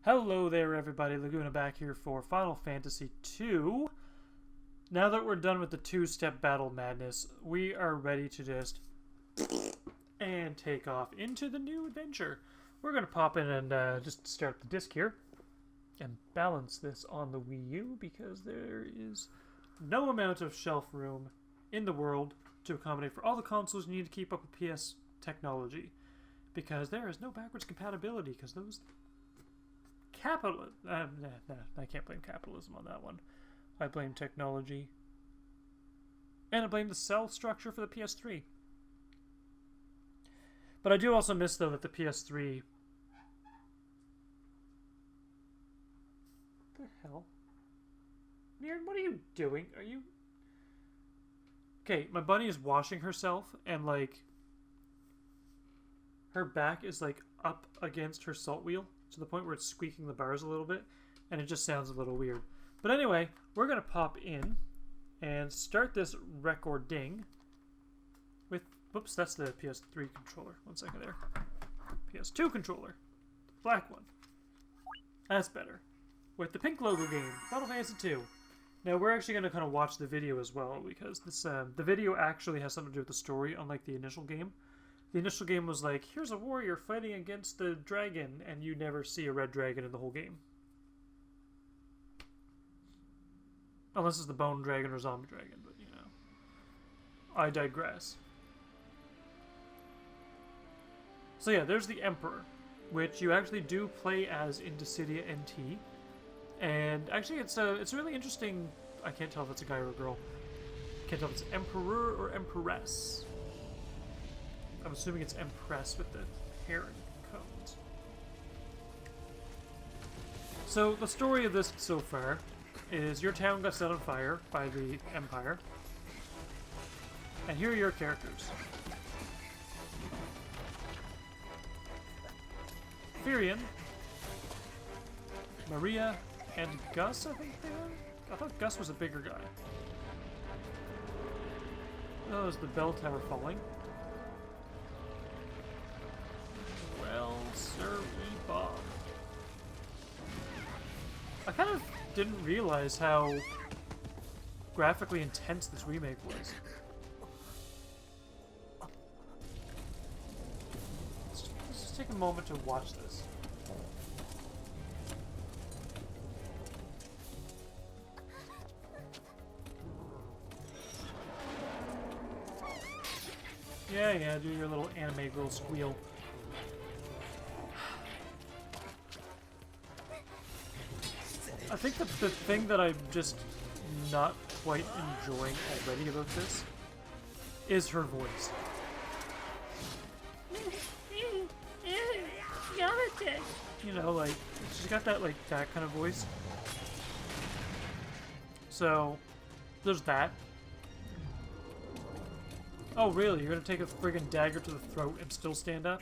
Hello there everybody, Laguna back here for Final Fantasy II. Now that we're done with the two-step battle madness, we are ready to just and take off into the new adventure. We're going to pop in and just start the disc here and balance this on the Wii U because there is no amount of shelf room in the world to accommodate for all the consoles you need to keep up with PS technology, because there is no backwards compatibility because those I can't blame capitalism on that one. I blame technology. And I blame the cell structure for the PS3. But I do also miss, though, that the PS3... What the hell? Mirren, what are you doing? Are you... Okay, my bunny is washing herself, and, like... her back is, like, up against her salt wheel, to the point where it's squeaking the bars a little bit, and it just sounds a little weird. But anyway, we're going to pop in and start this recording with... Whoops, that's the PS3 controller. One second there. PS2 controller. Black one. That's better. With the pink logo game, Final Fantasy II. Now, we're actually going to kind of watch the video as well, because this the video actually has something to do with the story, unlike the initial game. The initial game was like, here's a warrior fighting against the dragon, and you never see a red dragon in the whole game. Unless it's the bone dragon or zombie dragon, but you know. I digress. So yeah, there's the Emperor, which you actually do play as in Dissidia NT. And actually it's a really interesting... I can't tell if it's a guy or a girl. Can't tell if it's Emperor or Empress. I'm assuming it's Empress with the hair and cones. So, the story of this so far is your town got set on fire by the Empire. And here are your characters. Firion, Maria, and Gus, I think they are? I thought Gus was a bigger guy. Oh, there's the bell tower falling. Well, Sir Bob. I kind of didn't realize how graphically intense this remake was. Let's just take a moment to watch this. Yeah, do your little anime girl squeal. I think the thing that I'm just not quite enjoying already about this is her voice. You know, like, she's got that, like, that kind of voice. So, there's that. Oh, really? You're gonna take a friggin' dagger to the throat and still stand up?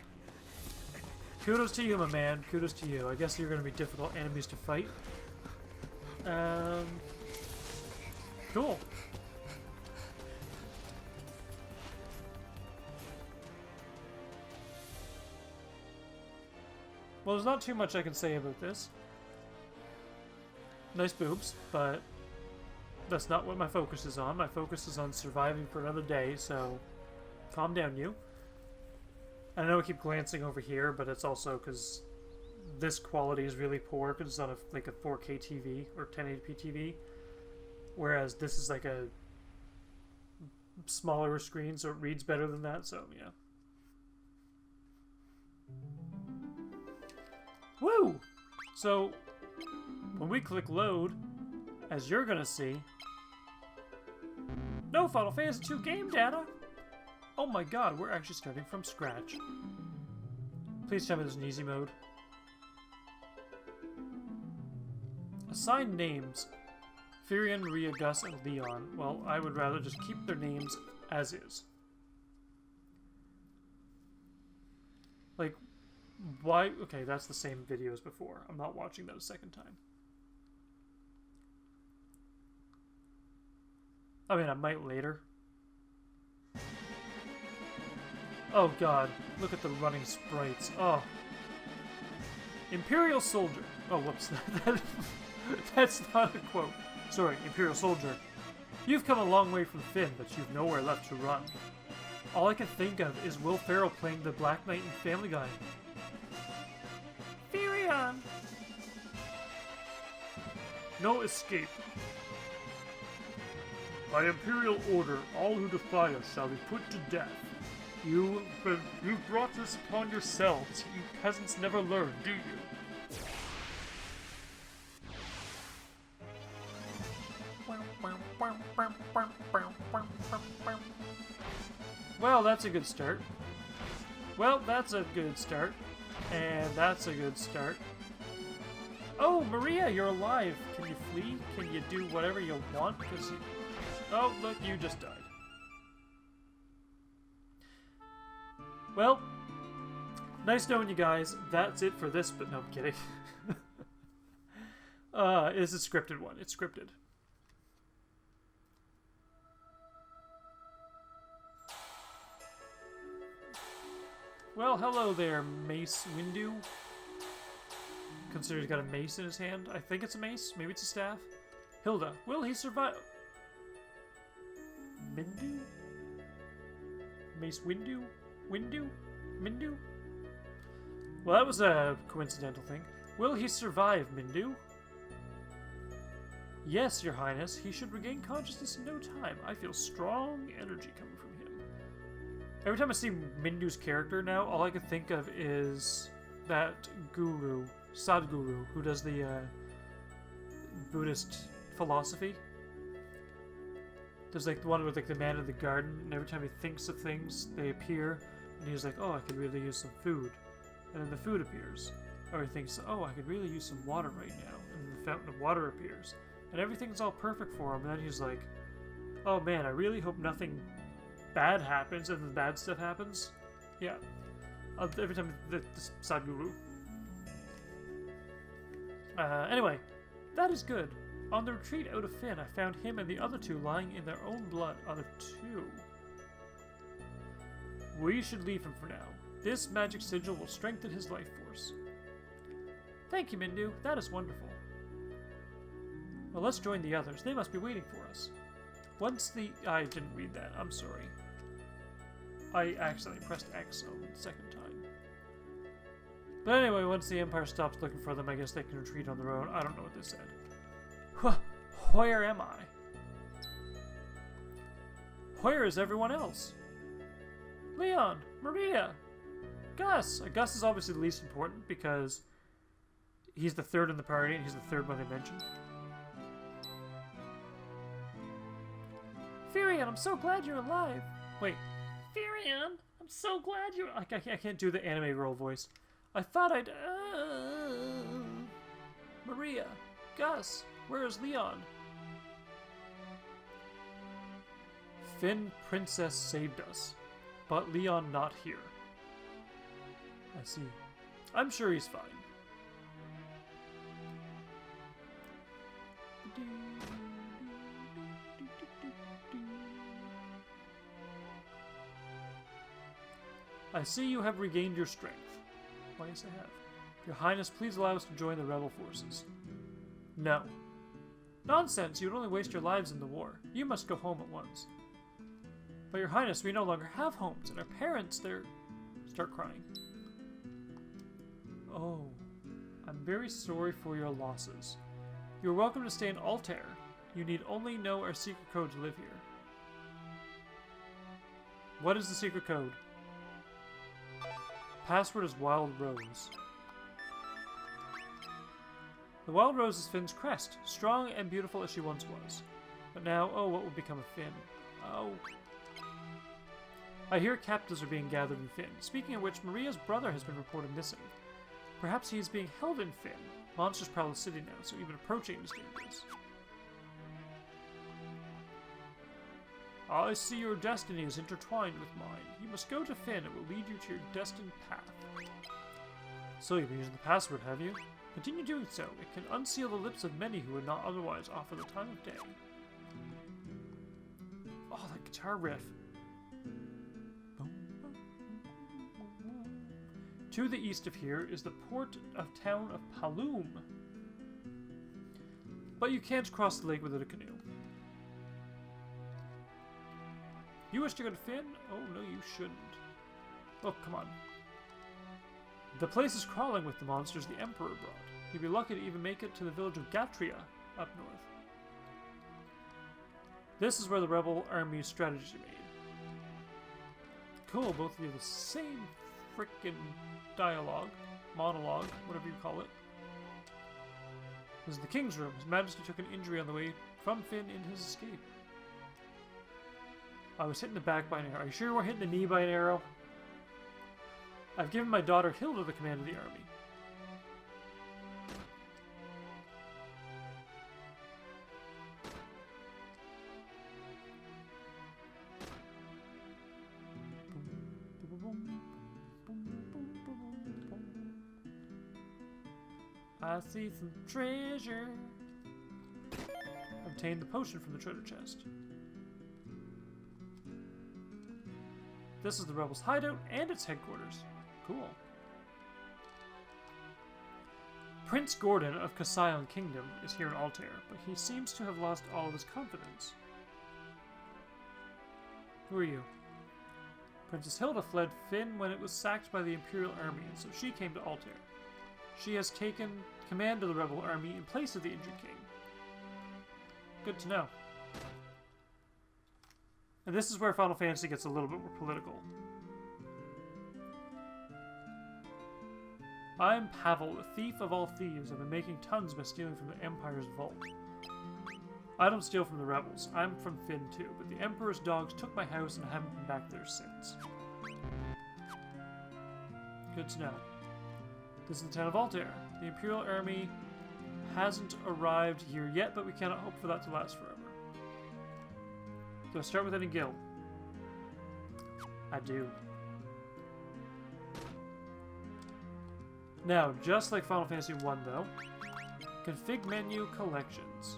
Kudos to you, my man. Kudos to you. I guess you're gonna be difficult enemies to fight. Cool. Well, there's not too much I can say about this. Nice boobs, but that's not what my focus is on. My focus is on surviving for another day, so calm down, you. I know I keep glancing over here, but it's also because this quality is really poor because it's on like a 4K TV or 1080p TV, whereas this is like a smaller screen, so it reads better than that. So yeah. Woo! So when we click load, as you're gonna see, no Final Fantasy II game data. Oh my god, we're actually starting from scratch. Please tell me there's an easy mode. Assign names. Firion, Ria, Gus, and Leon. Well, I would rather just keep their names as is. Like, why? Okay, that's the same video as before. I'm not watching that a second time. I mean, I might later. Oh god, look at the running sprites. Oh. Imperial Soldier. Oh, whoops. That's not a quote. Sorry, Imperial Soldier. You've come a long way from Finn, but you've nowhere left to run. All I can think of is Will Ferrell playing the Black Knight in Family Guy. Furion! No escape. By Imperial order, all who defy us shall be put to death. You've brought this upon yourselves. You peasants never learn, do you? Well, that's a good start. Well, that's a good start. And that's a good start. Oh, Maria, you're alive. Can you flee? Can you do whatever you want? Because you... Oh, look, you just died. Well, nice knowing you guys. That's it for this, but no, I'm kidding. It's a scripted one. It's scripted. Well, hello there, Mace Windu. Consider he's got a mace in his hand. I think it's a mace. Maybe it's a staff. Hilda, will he survive? Mindu? Mace Windu? Windu? Mindu? Well, that was a coincidental thing. Will he survive, Mindu? Yes, Your Highness. He should regain consciousness in no time. I feel strong energy coming from him. Every time I see Mindu's character now, all I can think of is that guru, Sadhguru, who does the Buddhist philosophy. There's like the one with like the man in the garden, and every time he thinks of things, they appear, and he's like, oh, I could really use some food. And then the food appears. Or he thinks, oh, I could really use some water right now. And then the fountain of water appears. And everything's all perfect for him, and then he's like, oh man, I really hope nothing bad happens, and then bad stuff happens. Yeah. Every time the Sadhguru. Anyway, that is good. On the retreat out of Finn, I found him and the other two lying in their own blood. Other two? We should leave him for now. This magic sigil will strengthen his life force. Thank you, Mindu. That is wonderful. Well, let's join the others. They must be waiting for us. Once the... I didn't read that. I'm sorry. I accidentally pressed X on the second time. But anyway, once the Empire stops looking for them, I guess they can retreat on their own. I don't know what this said. Where am I? Where is everyone else? Leon, Maria, Gus. Gus is obviously the least important because he's the third in the party and he's the third one they mentioned. Furion, I'm so glad you're alive. Wait, Furion, I'm so glad you're... I can't do the anime girl voice. I thought I'd... Maria, Gus, where is Leon? Finn Princess saved us, but Leon not here. I see. I'm sure he's fine. I see you have regained your strength. Why, yes, I have. Your Highness, please allow us to join the rebel forces. No. Nonsense, you would only waste your lives in the war. You must go home at once. But Your Highness, we no longer have homes, and our parents, they're... Start crying. Oh, I'm very sorry for your losses. You're welcome to stay in Altair. You need only know our secret code to live here. What is the secret code? Password is Wild Rose. The Wild Rose is Finn's crest, strong and beautiful as she once was. But now, oh, what will become of Finn? Oh. I hear captives are being gathered in Finn. Speaking of which, Maria's brother has been reported missing. Perhaps he is being held in Finn. Monsters prowl the city now, so even approaching is dangerous. I see your destiny is intertwined with mine. You must go to Finn. It will lead you to your destined path. So you've been using the password, have you? Continue doing so. It can unseal the lips of many who would not otherwise offer the time of day. Oh, that guitar riff. To the east of here is the port of town of Paloom. But you can't cross the lake without a canoe. You wish to go to Finn? Oh, no, you shouldn't. Oh, come on. The place is crawling with the monsters the Emperor brought. You'd be lucky to even make it to the village of Gatria, up north. This is where the rebel army's strategy made. Cool, both of you have the same frickin' dialogue, monologue, whatever you call it. This is the king's room. His Majesty took an injury on the way from Finn in his escape. I was hit in the back by an arrow. Are you sure you weren't hit in the knee by an arrow? I've given my daughter Hilda the command of the army. I see some treasure. Obtain the potion from the treasure chest. This is the rebels' hideout and its headquarters. Cool. Prince Gordon of Kasion Kingdom is here in Altair, but he seems to have lost all of his confidence. Who are you? Princess Hilda fled Finn when it was sacked by the Imperial Army, and so she came to Altair. She has taken command of the rebel army in place of the injured king. Good to know. And this is where Final Fantasy gets a little bit more political. I'm Pavel, a thief of all thieves. I've been making tons by stealing from the Empire's vault. I don't steal from the rebels. I'm from Finn too, but the Emperor's dogs took my house and I haven't been back there since. Good to know. This is the town of Altair. The Imperial Army hasn't arrived here yet, but we cannot hope for that to last forever. Do I start with any guild? I do. Now, just like Final Fantasy 1 though, config menu collections.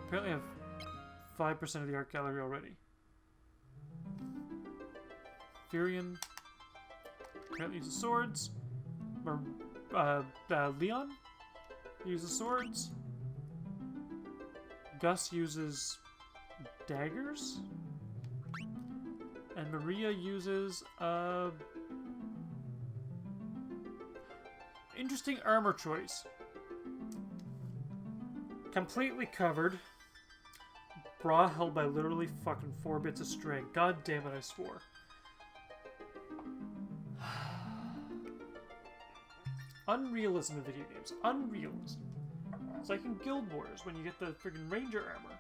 Apparently I have 5% of the art gallery already. Furion apparently uses swords. Leon uses swords. Gus uses daggers. And Maria uses interesting armor choice. Completely covered. Bra held by literally fucking 4 bits of string. God damn it, I swore. Unrealism in video games. Unrealism. It's like in Guild Wars when you get the friggin' ranger armor.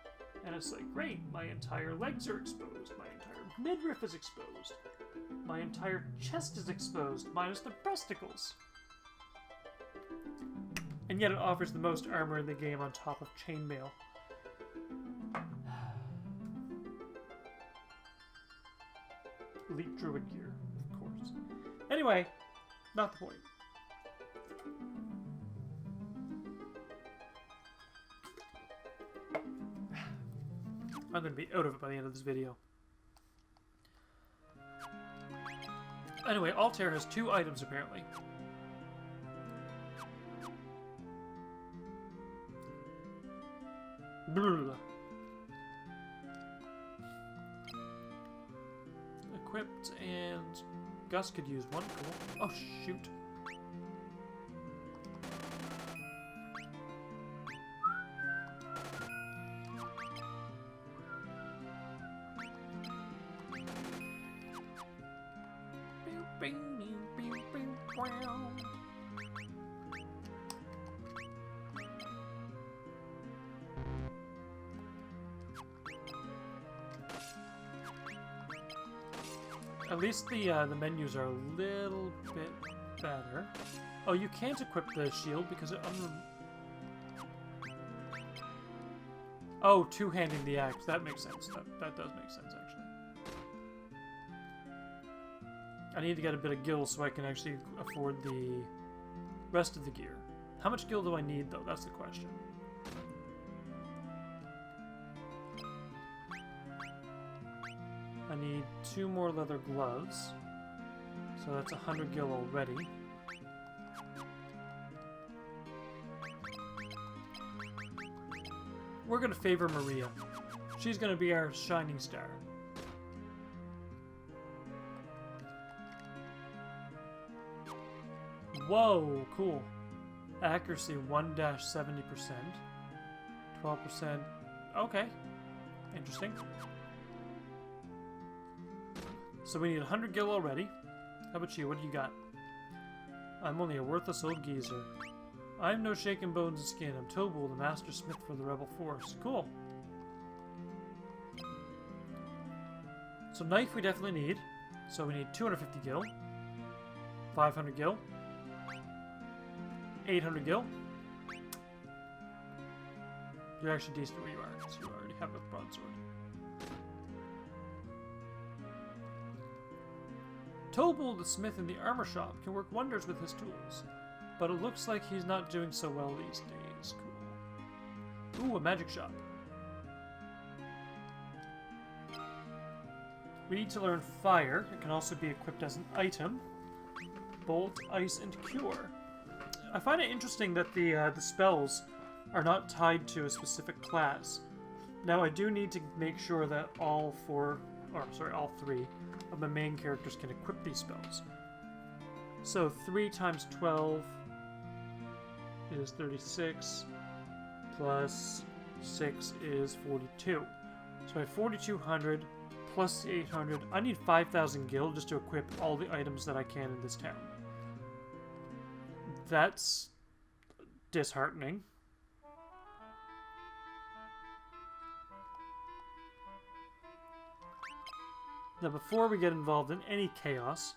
And it's like, great, my entire legs are exposed. My entire midriff is exposed. My entire chest is exposed, minus the breasticles. And yet it offers the most armor in the game on top of chainmail. Elite druid gear, of course. Anyway, not the point. I'm going to be out of it by the end of this video. Anyway, Altair has 2 items apparently. Blah. Equipped, and Gus could use one. Cool. Oh, shoot. At least the menus are a little bit better. Oh, you can't equip the shield because it Oh, two-handing the axe. That makes sense. That does make sense, actually. I need to get a bit of gil so I can actually afford the rest of the gear. How much gil do I need, though? That's the question. I need 2 more leather gloves. So that's 100 gil already. we're going to favor Maria. She's going to be our shining star. Whoa, cool. Accuracy 1-70%. 12%. Okay. Interesting. So we need 100 gil already. How about you? What do you got? I'm only a worthless old geezer. I'm no shaken bones and skin. I'm Tobul, the master smith for the rebel force. Cool. So knife we definitely need. So we need 250 gil. 500 gil. 800 gil. You're actually decent where you are, because you already have a broadsword. Tobul, the smith in the armor shop, can work wonders with his tools, but it looks like he's not doing so well these days. Cool. Ooh, a magic shop. We need to learn fire. It can also be equipped as an item. Bolt, ice, and cure. I find it interesting that the spells are not tied to a specific class. Now I do need to make sure that all three of my main characters can equip these spells. So 3 times 12 is 36, plus 6 is 42. So I have 4,200 plus the 800. I need 5,000 gil just to equip all the items that I can in this town. That's disheartening. Now before we get involved in any chaos,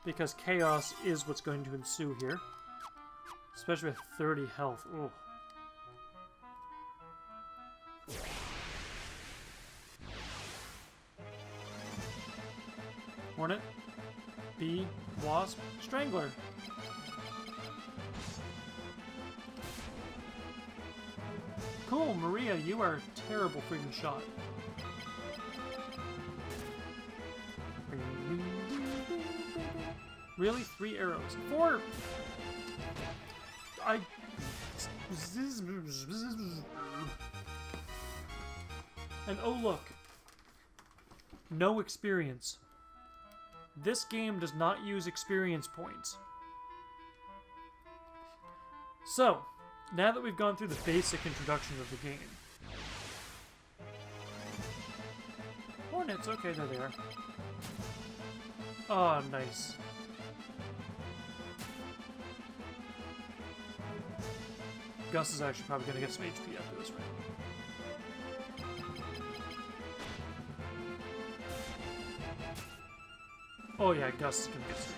because chaos is what's going to ensue here, especially with 30 health. Ugh. Hornet, Bee, Wasp, Strangler. Cool, Maria, you are a terrible freaking shot. Really? 3 arrows. 4! And oh look. No experience. This game does not use experience points. So, now that we've gone through the basic introduction of the game. Hornets, okay, there they are. Oh, nice. Gus is actually probably going to get some HP after this round. Oh yeah, Gus is going to get some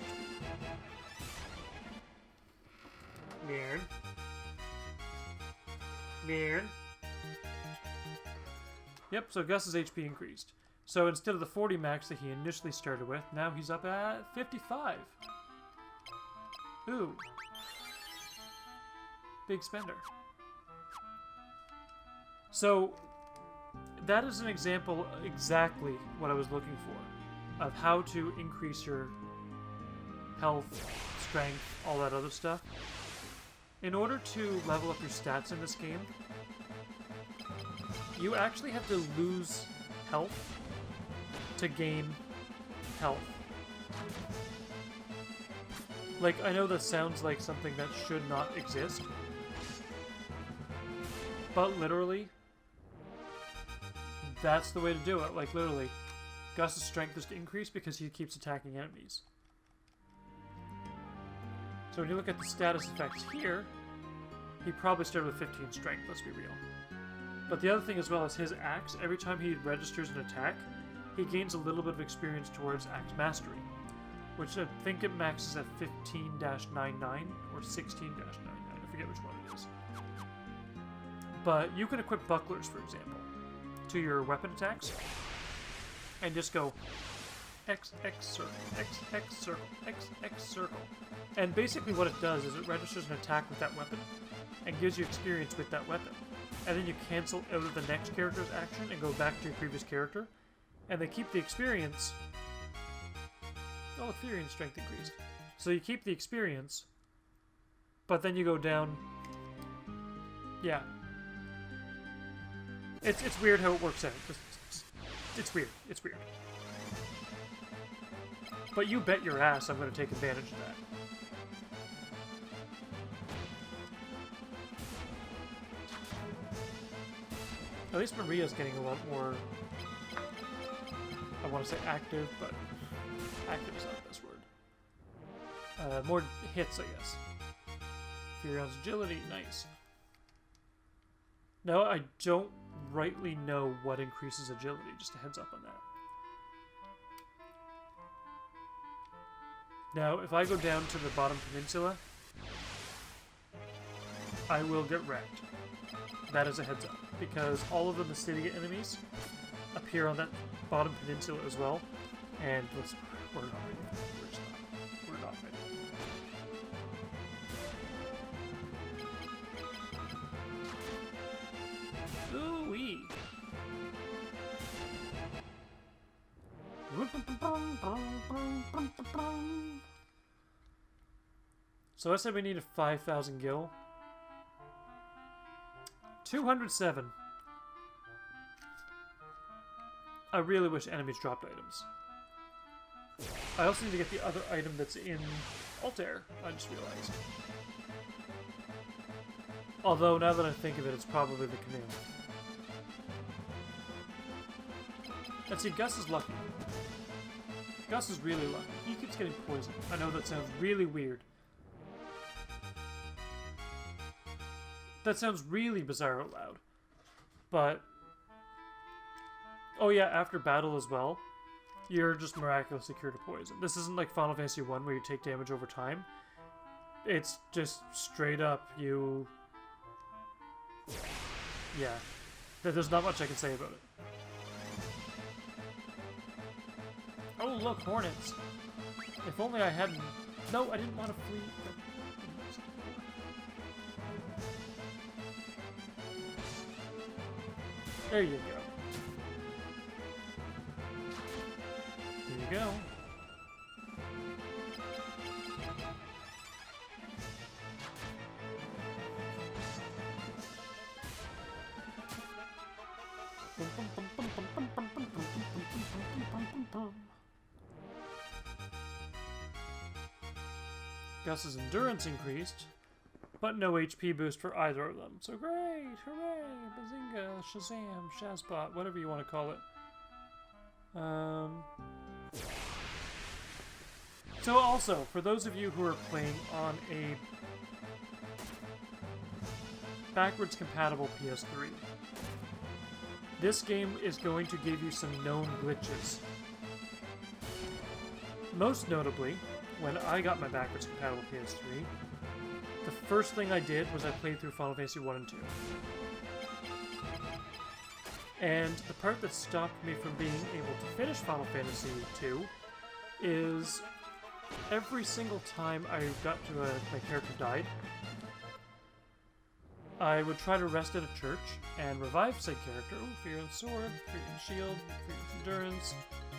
HP. Weird. Weird. Yep, so Gus's HP increased. So instead of the 40 max that he initially started with, now he's up at 55. Ooh. Big spender. So, that is an example exactly what I was looking for, of how to increase your health, strength, all that other stuff. In order to level up your stats in this game, you actually have to lose health to gain health. Like, I know that sounds like something that should not exist, but literally, that's the way to do it. Like, literally, Gus's strength is to increase because he keeps attacking enemies. So when you look at the status effects here, he probably started with 15 strength, let's be real. But the other thing as well is his axe, every time he registers an attack, he gains a little bit of experience towards axe mastery, which I think it maxes at 15-99 or 16-99, I forget which one it is. But you can equip bucklers, for example, to your weapon attacks, and just go X, X, circle, X, X, circle, X, X, circle. And basically what it does is it registers an attack with that weapon, and gives you experience with that weapon. And then you cancel out of the next character's action and go back to your previous character, and they keep the experience. Oh, experience strength increased. So you keep the experience, but then you go down. Yeah. It's weird how it works out. It's weird. It's weird. But you bet your ass I'm going to take advantage of that. At least Maria's getting a lot more, I want to say active, but active is not the best word. More hits, I guess. Furion's agility, nice. No, I don't rightly know what increases agility, just a heads up on that. Now, if I go down to the bottom peninsula, I will get wrecked. That is a heads up, because all of the Mystidia enemies appear on that bottom peninsula as well, and we're not ready. We're just not. We're not ready. Ooh-wee. So I said we needed 5,000 gil. 207. I really wish enemies dropped items. I also need to get the other item that's in Altair, I just realized. Although, now that I think of it, it's probably the canoe. And see, Gus is lucky. Gus is really lucky. He keeps getting poisoned. I know that sounds really weird. That sounds really bizarre out loud. But... oh yeah, after battle as well, you're just miraculously cured of poison. This isn't like Final Fantasy 1 where you take damage over time. It's just straight up you... yeah. There's not much I can say about it. Oh look, hornets! If only I hadn't... no, I didn't want to flee. There you go. There you go. Gus's endurance increased, but no HP boost for either of them. So great! Hooray! Bazinga! Shazam! Shazbot! Whatever you want to call it. So also, for those of you who are playing on a backwards compatible PS3, this game is going to give you some known glitches. Most notably, when I got my backwards compatible PS3, the first thing I did was I played through Final Fantasy 1 and 2. And the part that stopped me from being able to finish Final Fantasy 2 is every single time I got to my character died, I would try to rest at a church and revive said character. Oh, Fear and Sword, Fear and Shield, Fear and Endurance,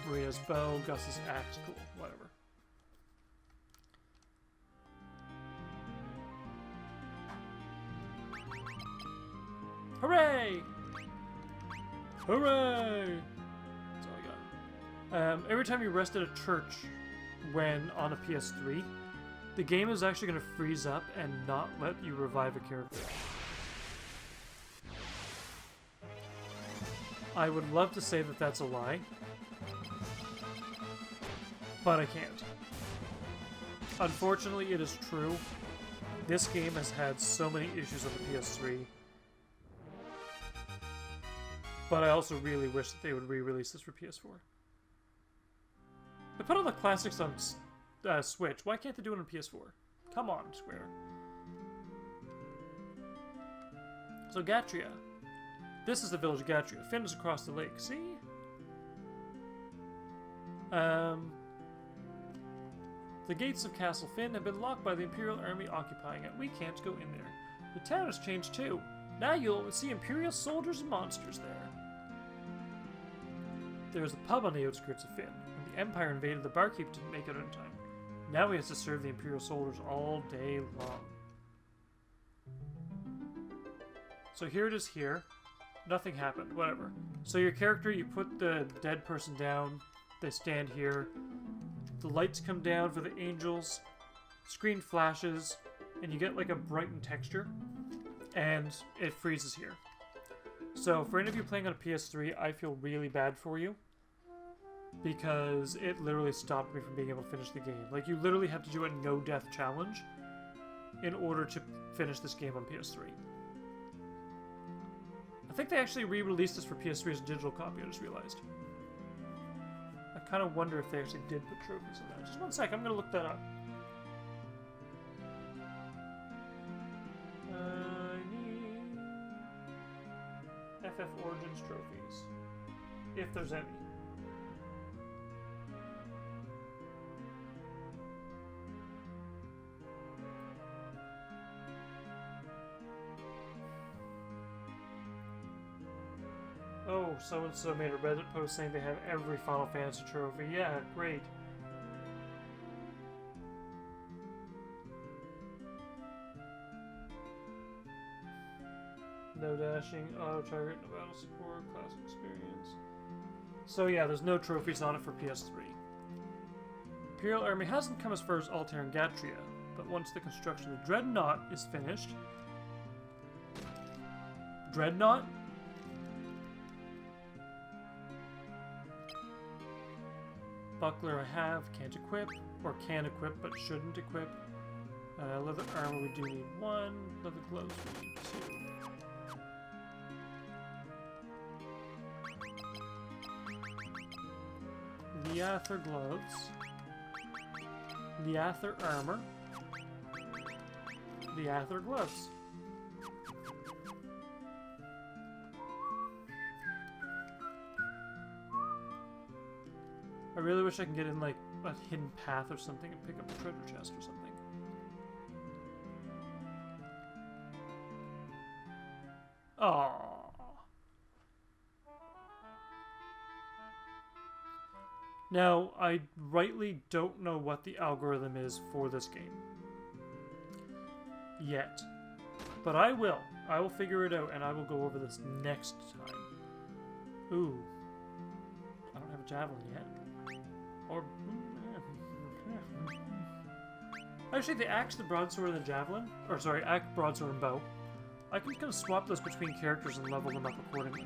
Maria's Bow, Gus's Axe, cool, whatever. Hooray! Hooray! That's all I got. Every time you rest at a church when on a PS3, the game is actually going to freeze up and not let you revive a character. I would love to say that that's a lie, but I can't. Unfortunately, it is true. This game has had so many issues on the PS3. But I also really wish that they would re-release this for PS4. They put all the classics on Switch. Why can't they do it on PS4? Come on, Square. So Gatria. This is the village of Gatria. Finn is across the lake. See? The gates of Castle Finn have been locked by the Imperial Army occupying it. We can't go in there. The town has changed too. Now you'll see Imperial soldiers and monsters there. There is a pub on the outskirts of Finn. When the Empire invaded, the barkeep didn't make it in time. Now he has to serve the Imperial soldiers all day long. So here it is here. Nothing happened. Whatever. So your character, you put the dead person down. They stand here. The lights come down for the angels. Screen flashes. And you get like a brightened texture. And it freezes here. So for any of you playing on a PS3, I feel really bad for you. Because it literally stopped me from being able to finish the game. Like, you literally have to do a no-death challenge in order to finish this game on PS3. I think they actually re-released this for PS3 as a digital copy, I just realized. I kind of wonder if they actually did put trophies in there. Just one sec, I'm going to look that up. I need FF Origins trophies. If there's any. Oh, so-and-so made a Reddit post saying they have every Final Fantasy trophy. Yeah, great. No dashing, auto target, no battle support, classic experience. So yeah, there's no trophies on it for PS3. Imperial Army hasn't come as far as Altair and Gatria, but once the construction of Dreadnought is finished... Dreadnought? Buckler I have, can't equip, or can equip but shouldn't equip. Leather armor we do need 1, leather gloves we need 2. Leather gloves. Leather armor. Leather gloves. I really wish I could get in, like, a hidden path or something and pick up a treasure chest or something. Aww. Now, I rightly don't know what the algorithm is for this game. Yet. But I will. I will figure it out, and I will go over this next time. Ooh. I don't have a javelin yet. Or... Actually, the axe, the broadsword, and the javelin... Or, sorry, axe, broadsword, and bow. I can kind of swap those between characters and level them up accordingly.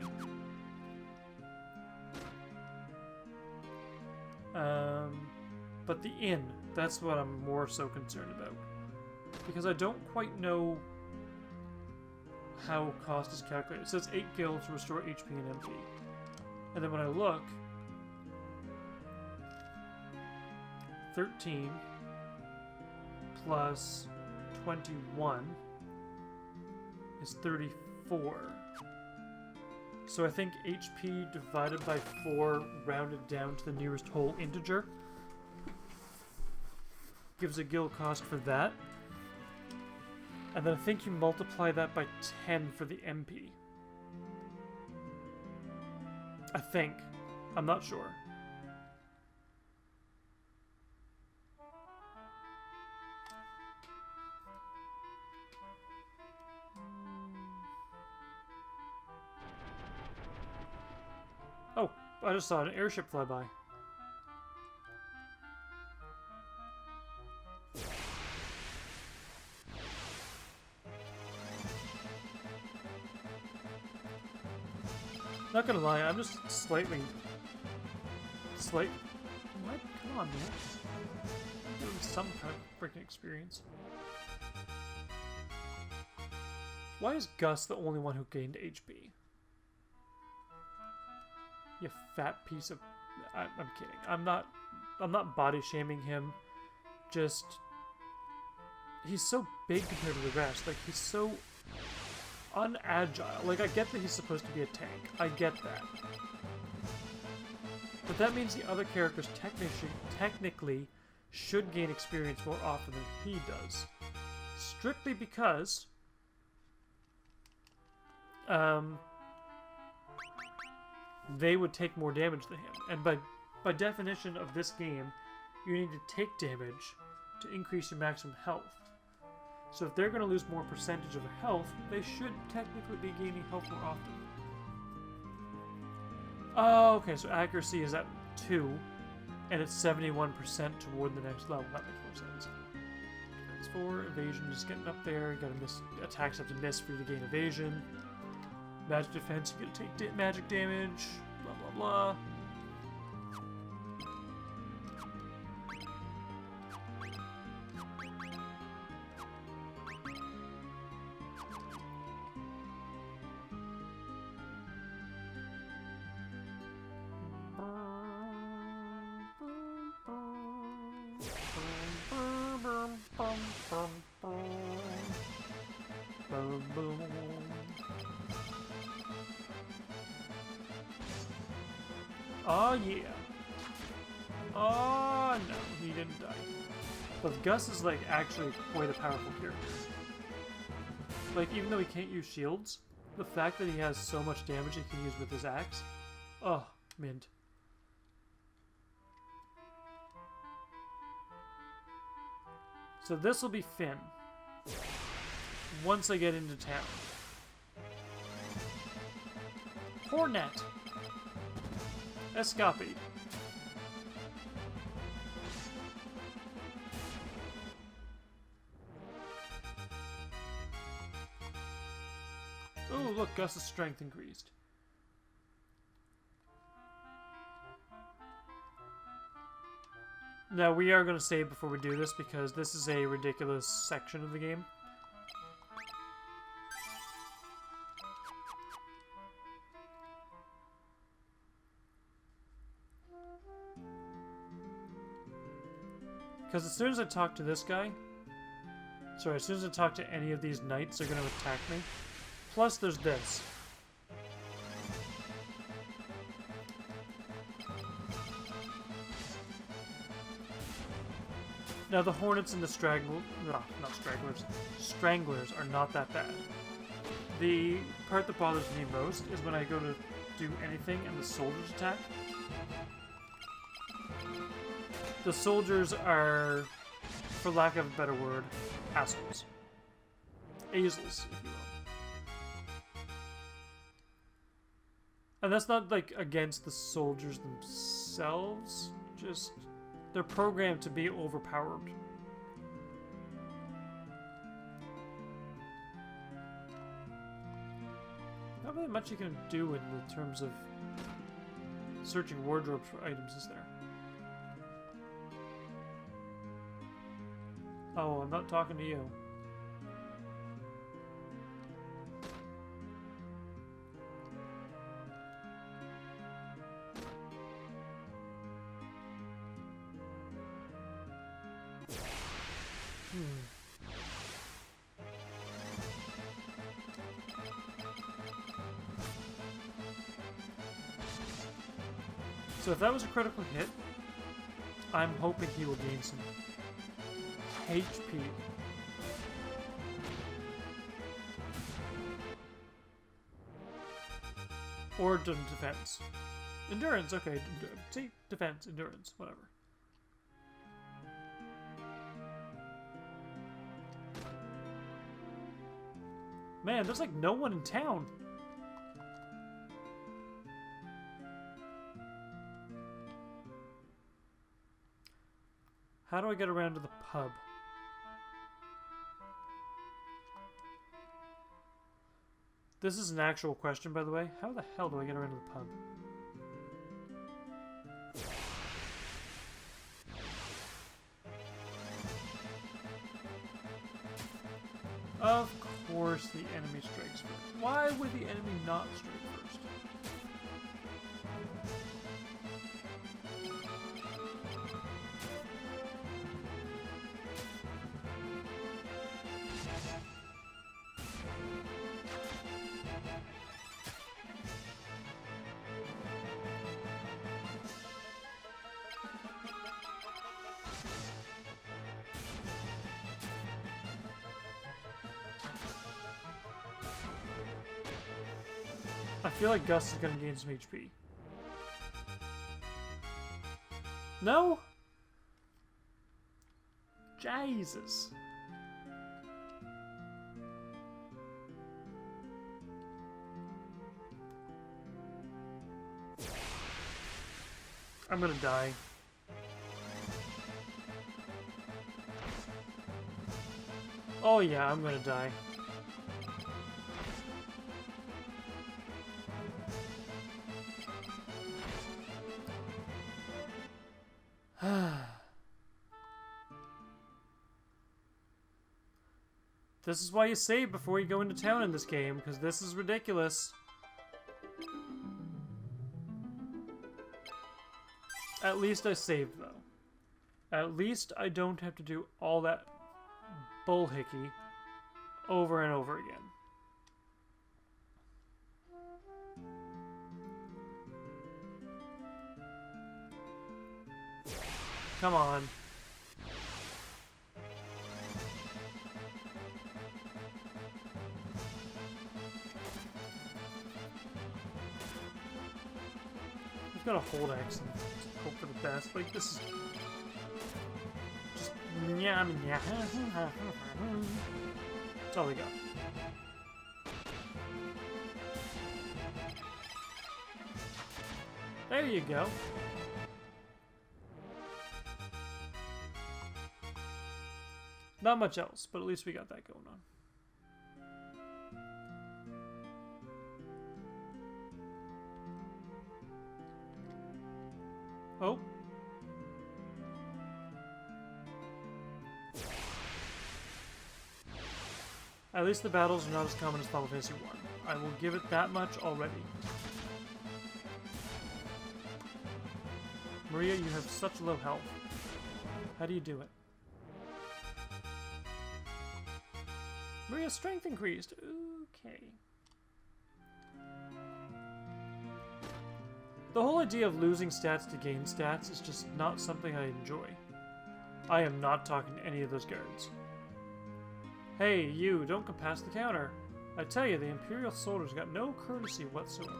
But the inn, that's what I'm more so concerned about. Because I don't quite know how cost is calculated. It says 8 gil to restore HP and MP. And then when I look... 13 plus 21 is 34. So I think HP divided by 4 rounded down to the nearest whole integer gives a gil cost for that. And then I think you multiply that by 10 for the MP. I think. I'm not sure. Oh, I just saw an airship fly by. Not gonna lie, I'm just slightly... What? Come on, man. Give him some kind of freaking experience. Why is Gus the only one who gained HP? You fat piece of... I'm kidding. I'm not body shaming him. Just... He's so big compared to the rest. Like, he's so... unagile. Like, I get that he's supposed to be a tank. I get that. But that means the other characters technically should gain experience more often than he does. Strictly because... they would take more damage than him. And by definition of this game, you need to take damage to increase your maximum health. So if they're going to lose more percentage of their health, they should technically be gaining health more often. Oh, okay, so accuracy is at 2, and it's 71% toward the next level. That makes more sense. Defense 4, evasion is getting up there. You gotta miss attacks have to miss for you to gain evasion. Magic defense, you gotta take magic damage. Blah blah blah. Oh yeah. Oh no, he didn't die. But Gus is like actually quite a powerful character. Like even though he can't use shields, the fact that he has so much damage he can use with his axe, oh, mint. So this will be Finn. Once I get into town. Hornet. Escape. Oh, look, Gus's strength increased. Now, we are going to save before we do this because this is a ridiculous section of the game. Because as soon as I talk to this guy... Sorry, as soon as I talk to any of these knights, they're going to attack me. Plus, there's this. Now, the Hornets and the Stranglers are not that bad. The part that bothers me most is when I go to do anything and the soldiers attack. The soldiers are, for lack of a better word, assholes. Azels, if you will. And that's not, like, against the soldiers themselves, just... they're programmed to be overpowered. Not really much you can do in the terms of searching wardrobes for items, is there? Oh, I'm not talking to you. So if that was a critical hit, I'm hoping he will gain some HP. Or defense. Endurance, okay. See? Defense, endurance, whatever. Man, there's like no one in town. How do I get around to the pub? This is an actual question, by the way. How the hell do I get around to the pub? Of course the enemy strikes first. Why would the enemy not strike first? I feel like Gus is gonna gain some HP. No? Jesus. I'm gonna die. Oh yeah, I'm gonna die. This is why you save before you go into town in this game, because this is ridiculous. At least I saved, though. At least I don't have to do all that bullhickey over and over again. Come on. I've got a hold axe and hope for the best. Like, this is just that's all we got. There you go. Not much else, but at least we got that going on. Oh. At least the battles are not as common as Final Fantasy 1. I will give it that much already. Maria, you have such low health. How do you do it? Maria's strength increased. Okay. The whole idea of losing stats to gain stats is just not something I enjoy. I am not talking to any of those guards. Hey, you, don't come past the counter. I tell you, the Imperial soldiers got no courtesy whatsoever.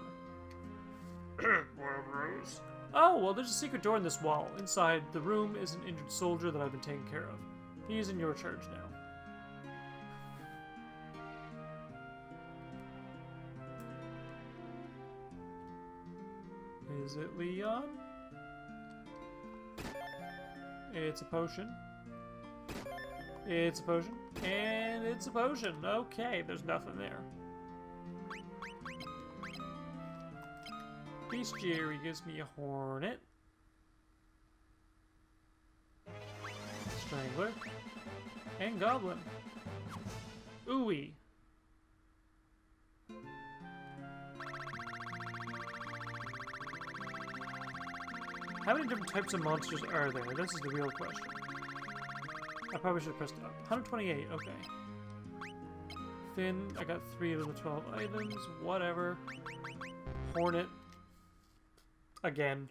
Wild Rose. Oh, well, there's a secret door in this wall. Inside the room is an injured soldier that I've been taking care of. He's in your charge now. Is it Leon? It's a potion. It's a potion. And it's a potion. Okay, there's nothing there. Bestiary gives me a hornet. Strangler. And goblin. Ooey. How many different types of monsters are there? This is the real question. I probably should have pressed up. 128, okay. Finn, I got 3 of the 12 items, whatever. Hornet. Again.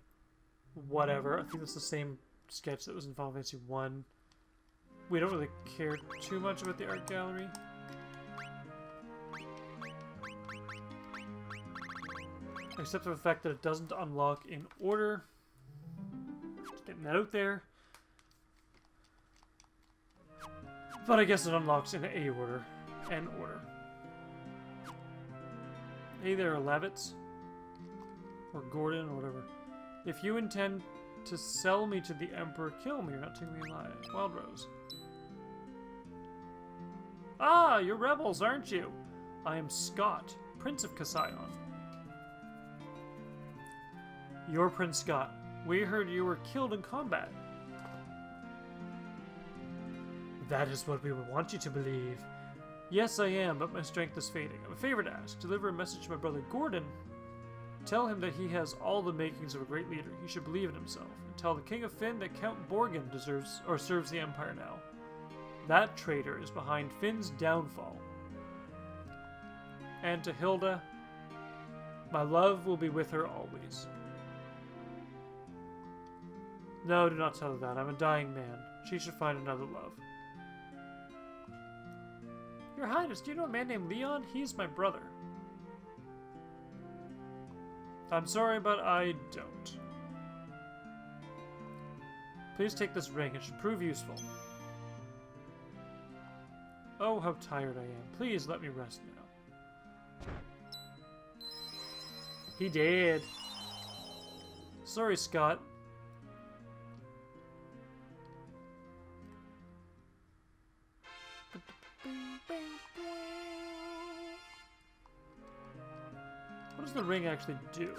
Whatever. I think that's the same sketch that was in Final Fantasy 1. We don't really care too much about the art gallery. Except for the fact that it doesn't unlock in order. Just getting that out there. But I guess it unlocks in A order. N order. Hey there, Levitz. Or Gordon, or whatever. If you intend to sell me to the Emperor, kill me. You're not taking me alive. Wild Rose. Ah, you're rebels, aren't you? I am Scott, Prince of Kasayon. You're Prince Scott. We heard you were killed in combat. That is what we would want you to believe. Yes, I am, but my strength is fading. I have a favor to ask. Deliver a message to my brother Gordon. Tell him that he has all the makings of a great leader. He should believe in himself. And tell the King of Finn that Count Borgin deserves or serves the Empire now. That traitor is behind Finn's downfall. And to Hilda, my love will be with her always. No, do not tell her that. I'm a dying man. She should find another love. Your Highness, do you know a man named Leon? He's my brother. I'm sorry, but I don't. Please take this ring. It should prove useful. Oh, how tired I am. Please let me rest now. He did. Sorry, Scott. What does the ring actually do?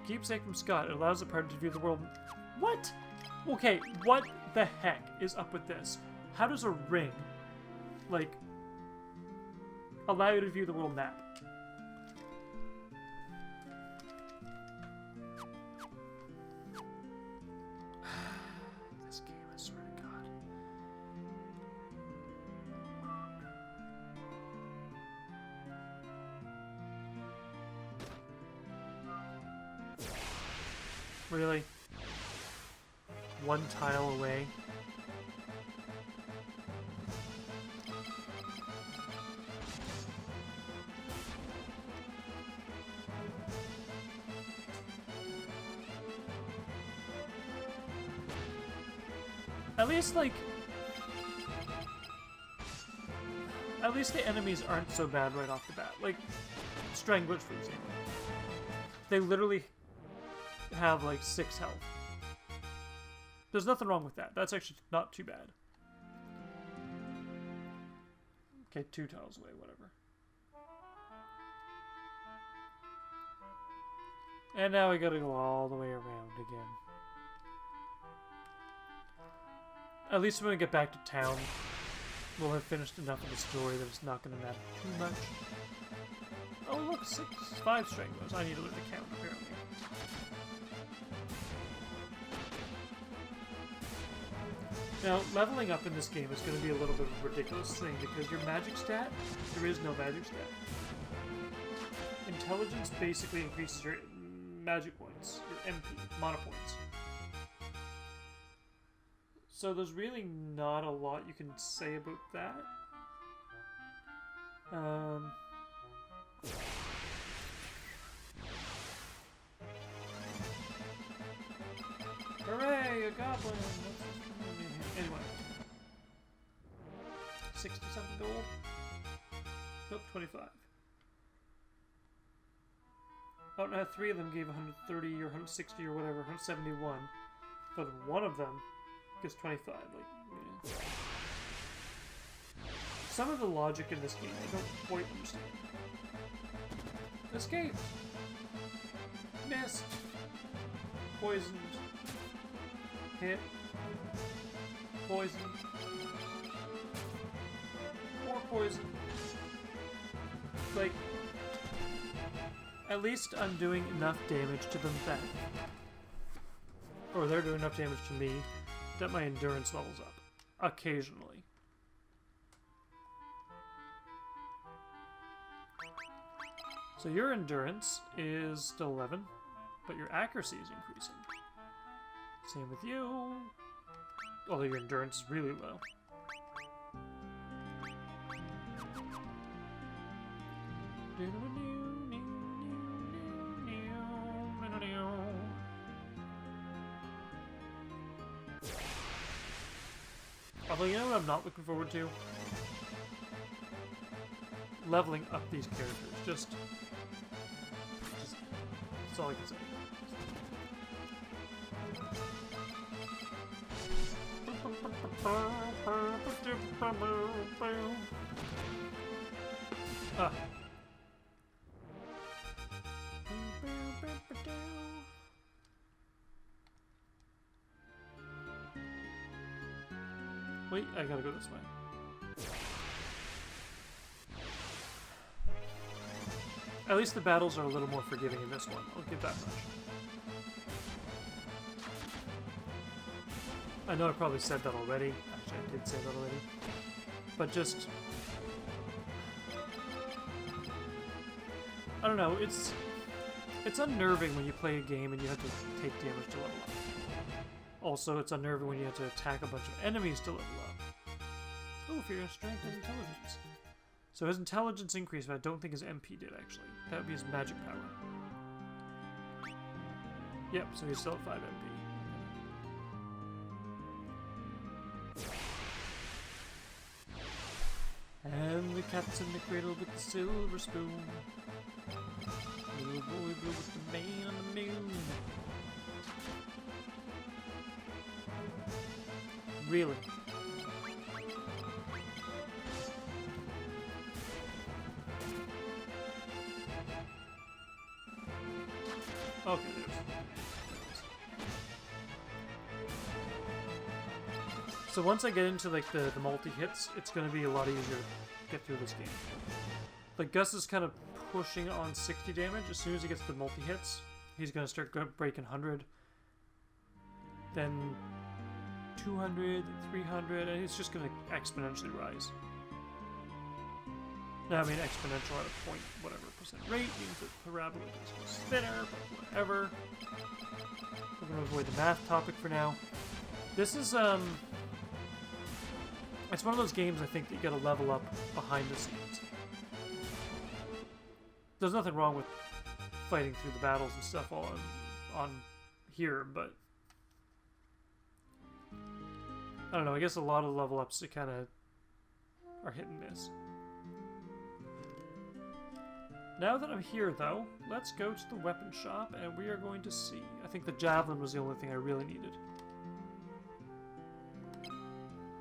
Keepsake from Scott. It allows the party to view the world. What? Okay, what the heck is up with this? How does a ring, like, allow you to view the world map? This game, I swear to God. Really? One tile away? At least, like... At least the enemies aren't so bad right off the bat. Like, Stranglers, for example. They literally have, like, 6 health. There's nothing wrong with that. That's actually not too bad. Okay, 2 tiles away, whatever. And now we gotta go all the way around again. At least when we get back to town, we'll have finished enough of the story that it's not gonna matter too much. Oh look, 5 stranglers. I need to learn to count, apparently. Now, leveling up in this game is going to be a little bit of a ridiculous thing because your magic stat, there is no magic stat. Intelligence basically increases your magic points, your MP, mana points. So there's really not a lot you can say about that. Hooray, a goblin! Anyway. 60 something gold? Nope, 25. Oh, no, 3 of them gave 130 or 160 or whatever, 171. But one of them gives 25. Like, yeah. Some of the logic in this game I don't quite understand. Escape! Missed! Poisoned. Hit. Poison. More poison. Like, at least I'm doing enough damage to them that, or they're doing enough damage to me that my endurance levels up. Occasionally. So your endurance is still 11, but your accuracy is increasing. Same with you. Although your endurance is really low. Although, you know what I'm not looking forward to? Leveling up these characters. Just that's all I can say. Ah. Wait, I gotta go this way. At least the battles are a little more forgiving in this one. I'll give that much. I know I probably said that already. Actually, I did say that already. But just... I don't know, it's unnerving when you play a game and you have to take damage to level up. Also, it's unnerving when you have to attack a bunch of enemies to level up. Oh, fear and strength and intelligence. So his intelligence increased, but I don't think his MP did, actually. That would be his magic power. Yep, so he's still at 5 MP. And the cat's in the cradle with the silver spoon. Little boy blue with the man on the moon. Really? Okay, there's. So once I get into like the multi-hits, it's going to be a lot easier to get through this game. Like Gus is kind of pushing on 60 damage. As soon as he gets the multi-hits, he's going to start breaking 100. Then 200, 300, and it's just going to exponentially rise. Now, I mean exponential at a point whatever percent rate means that the parabola is thinner, but whatever. We're going to avoid the math topic for now. This is, it's one of those games I think that you gotta level up behind the scenes. There's nothing wrong with fighting through the battles and stuff on here, but I don't know, I guess a lot of level ups that kind of are hit and miss. Now that I'm here, though, let's go to the weapon shop and we are going to see. I think the javelin was the only thing I really needed.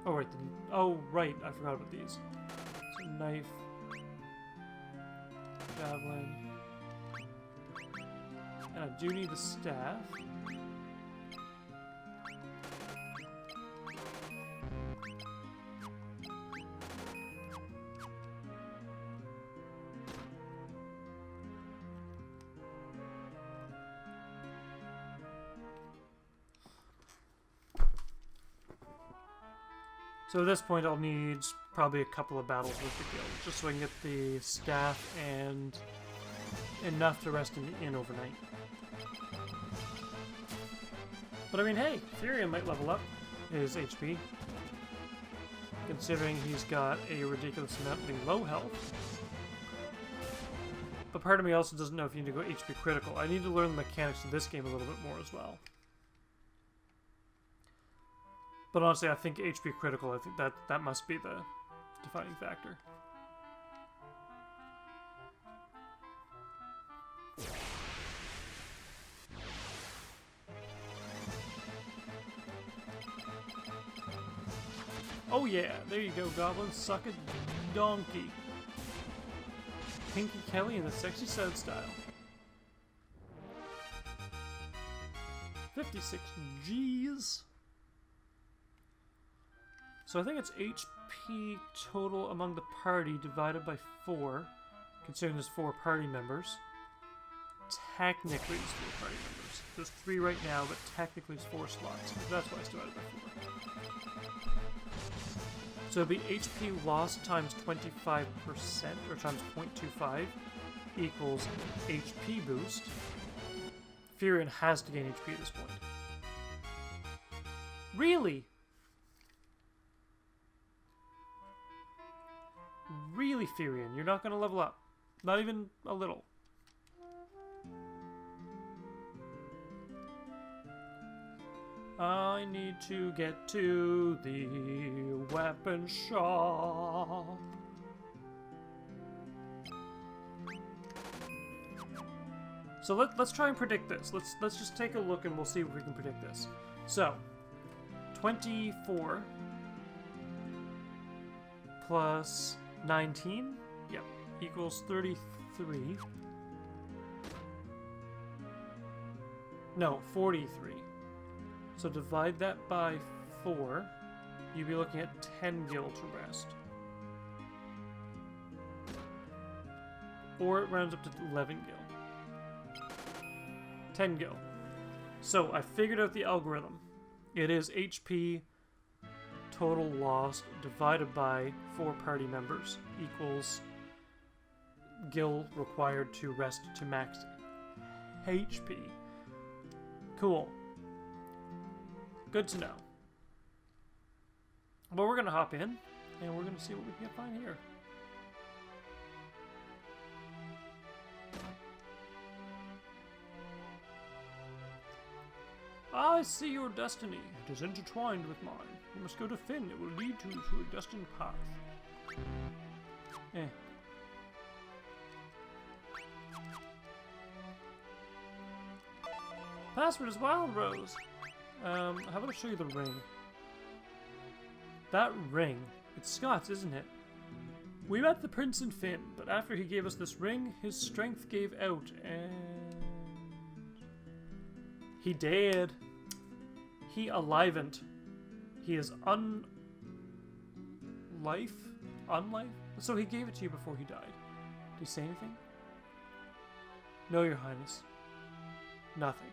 Oh, right. Right. I forgot about these. So, knife. Javelin. And I do need the staff. So at this point I'll need probably a couple of battles with the guild, just so I can get the staff and enough to rest in the inn overnight. But I mean, hey, Therian might level up his HP, considering he's got a ridiculous amount of low health. But part of me also doesn't know if you need to go HP critical. I need to learn the mechanics of this game a little bit more as well. But honestly, I think HP critical, I think that must be the defining factor. Oh yeah, there you go, Goblin. Suck a donkey. Pinky Kelly in the sexy side style. 56 G's. So I think it's HP total among the party divided by 4, considering there's 4 party members. Technically there's 4 party members. There's 3 right now, but technically it's 4 slots. That's why it's divided by 4. So it'd be HP lost times 25%, or times 0.25, equals HP boost. Therian has to gain HP at this point. Really? Really, Therian? You're not going to level up? Not even a little? I need to get to the weapon shop. So let's try and predict this. Let's just take a look and we'll see if we can predict this. So 24 plus 19, yep, equals 33. No, 43. So divide that by 4, you'd be looking at 10 gil to rest. Or it rounds up to 11 gil. 10 gil. So I figured out the algorithm. It is HP total lost divided by 4 party members equals gil required to rest to max HP. Cool. Good to know. Well, we're going to hop in, and we're going to see what we can find here. I see your destiny. It is intertwined with mine. You must go to Finn. It will lead you to a destined path. Password is Wild Rose. How about I show you the ring? That ring, it's Scott's, isn't it? We met the prince in Finn, but after he gave us this ring, his strength gave out, and He did. He aliven't. He is unlife? Unlife? So he gave it to you before he died. Did he say anything? No, Your Highness. Nothing.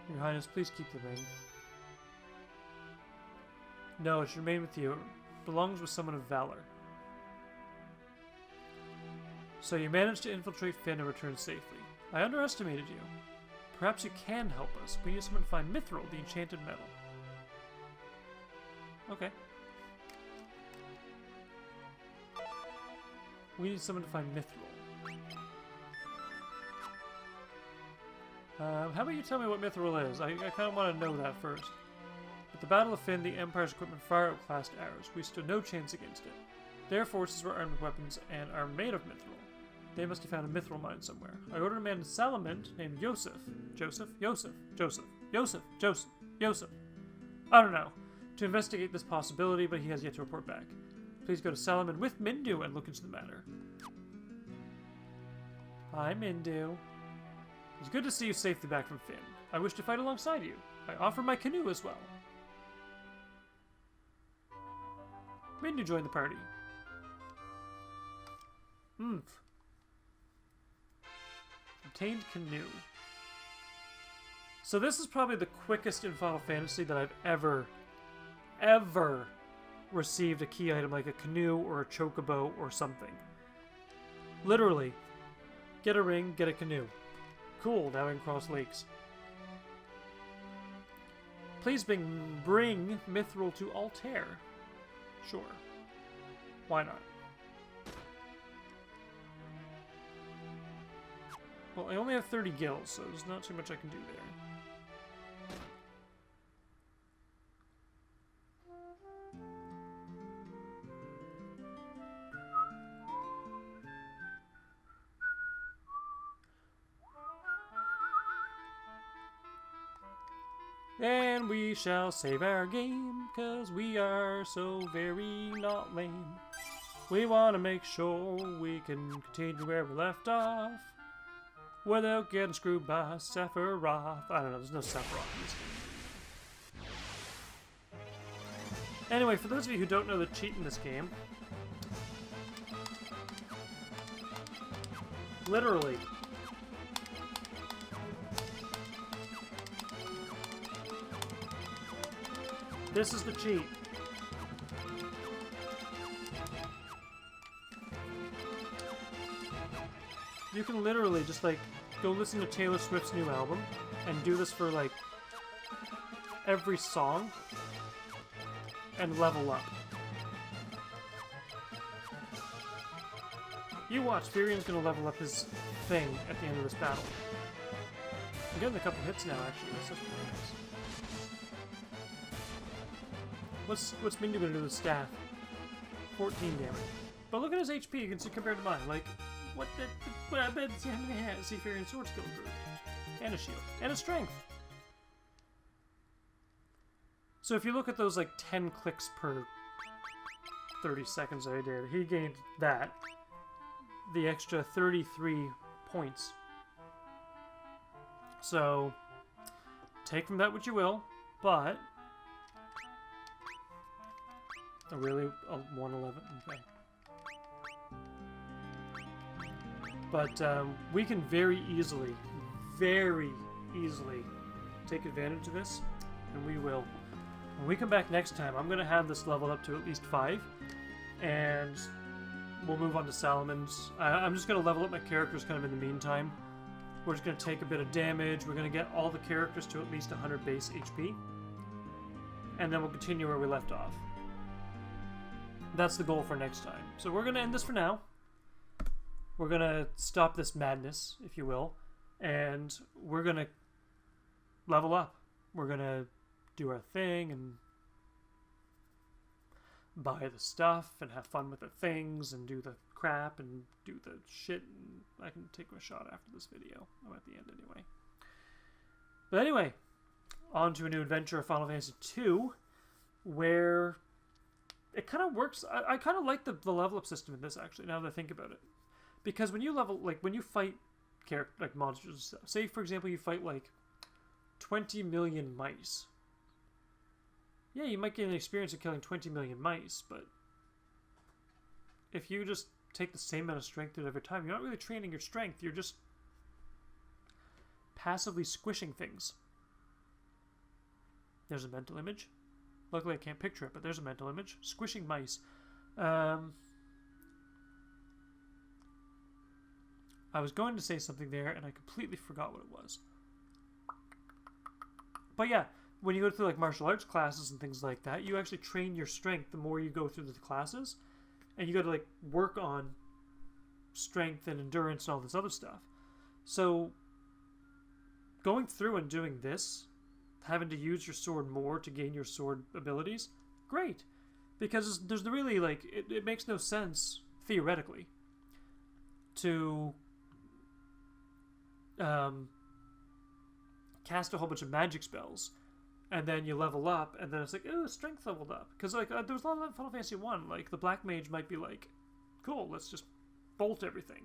Your Highness, please keep the ring. No, it should remain with you. It belongs with someone of valor. So you managed to infiltrate Finn and return safely. I underestimated you. Perhaps you can help us. We need someone to find Mithril, the enchanted metal. Okay. We need someone to find Mithril. How about you tell me what Mithril is? I kind of want to know that first. At the Battle of Finn, the Empire's equipment far outclassed ours. We stood no chance against it. Their forces were armed with weapons and are made of Mithril. They must have found a Mithril mine somewhere. I ordered a man in Salamand named Yosef. Joseph? Yosef. Joseph. Yosef. Joseph. Yosef. I don't know. To investigate this possibility, but he has yet to report back. Please go to Salamand with Mindu and look into the matter. Hi, Mindu. It's good to see you safely back from Finn. I wish to fight alongside you. I offer my canoe as well. Mindu joined the party. Obtained canoe. So this is probably the quickest in Final Fantasy that I've ever received a key item like a canoe or a chocobo or something. Literally. Get a ring, get a canoe. Cool, now we can cross lakes. Please bring Mithril to Altair. Sure. Why not? Well, I only have 30 gills, so there's not too much I can do there. And we shall save our game, cause we are so very not lame. We want to make sure we can continue where we left off without getting screwed by Sephiroth. I don't know, there's no Sephiroth in this game. Anyway, for those of you who don't know the cheat in this game, literally, this is the cheat. You can literally just like go listen to Taylor Swift's new album and do this for like every song and level up. You watch, Furion's gonna level up his thing at the end of this battle. I'm getting a couple hits now actually, that's such pretty nice. What's Mindu gonna do with staff? 14 damage. But look at his HP, you can see compared to mine. Like, what I bet see Furion's sword skill improved. And a shield. And a strength. So if you look at those like 10 clicks per 30 seconds that I did, he gained that. The extra 33 points. So take from that what you will, but really, 111, okay. But we can very easily take advantage of this, and we will. When we come back next time, I'm going to have this leveled up to at least 5, and we'll move on to Salamand. I'm just going to level up my characters kind of in the meantime. We're just going to take a bit of damage, we're going to get all the characters to at least 100 base HP, and then we'll continue where we left off. That's the goal for next time. So we're going to end this for now. We're going to stop this madness, if you will, and we're going to level up. We're going to do our thing and buy the stuff and have fun with the things and do the crap and do the shit. And I can take a shot after this video. I'm at the end anyway. But anyway, on to a new adventure of Final Fantasy II, where it kind of works. I kind of like the level up system in this, actually, now that I think about it. Because when you level, like, when you fight character, like monsters and stuff. Say, for example, you fight like 20 million mice. Yeah, you might get an experience of killing 20 million mice, but if you just take the same amount of strength every time, you're not really training your strength, you're just passively squishing things. There's a mental image. Luckily I can't picture it, but there's a mental image. Squishing mice. I was going to say something there, and I completely forgot what it was. But yeah, when you go through like martial arts classes and things like that, you actually train your strength the more you go through the classes. And you got to like work on strength and endurance and all this other stuff. So going through and doing this, having to use your sword more to gain your sword abilities, great. Because there's really like, it makes no sense, theoretically, to cast a whole bunch of magic spells, and then you level up, and then it's like, oh, strength leveled up. Because like there was a lot of that in Final Fantasy 1. Like the Black Mage might be like, cool, let's just bolt everything,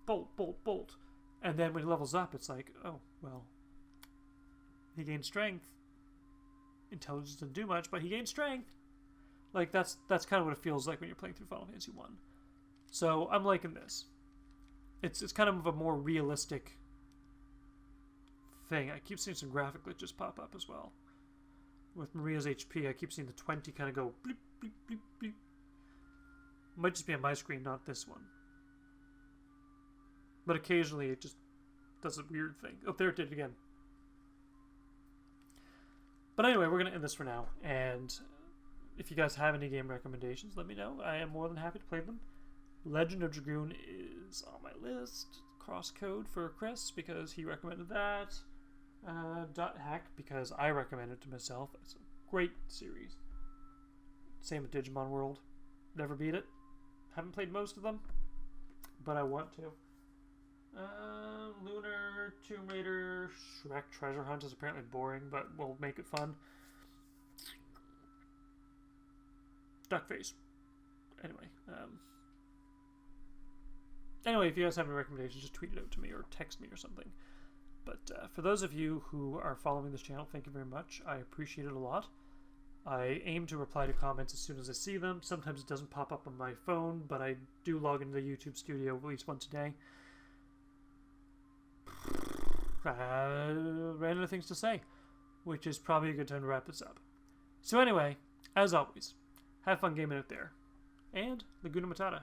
bolt, bolt, bolt, and then when he levels up, it's like, oh well, he gained strength. Intelligence didn't do much, but he gained strength. Like that's kind of what it feels like when you're playing through Final Fantasy 1. So I'm liking this. It's kind of a more realistic thing. I keep seeing some graphic glitches pop up as well. With Maria's HP, I keep seeing the 20 kind of go bleep, bleep, bleep, bleep. Might just be on my screen, not this one. But occasionally it just does a weird thing. Oh, there it did it again. But anyway, we're going to end this for now. And if you guys have any game recommendations, let me know. I am more than happy to play them. Legend of Dragoon is on my list. Crosscode for Chris because he recommended that. .hack because I recommended it to myself. It's a great series. Same with Digimon World. Never beat it. Haven't played most of them, but I want to. Lunar, Tomb Raider, Shrek Treasure Hunt is apparently boring, but we'll make it fun. Duckface. Anyway, if you guys have any recommendations, just tweet it out to me or text me or something. But for those of you who are following this channel, thank you very much. I appreciate it a lot. I aim to reply to comments as soon as I see them. Sometimes it doesn't pop up on my phone, but I do log into the YouTube studio at least once a day. Ran out of things to say, which is probably a good time to wrap this up. So anyway, as always, have fun gaming out there. And Laguna Matata.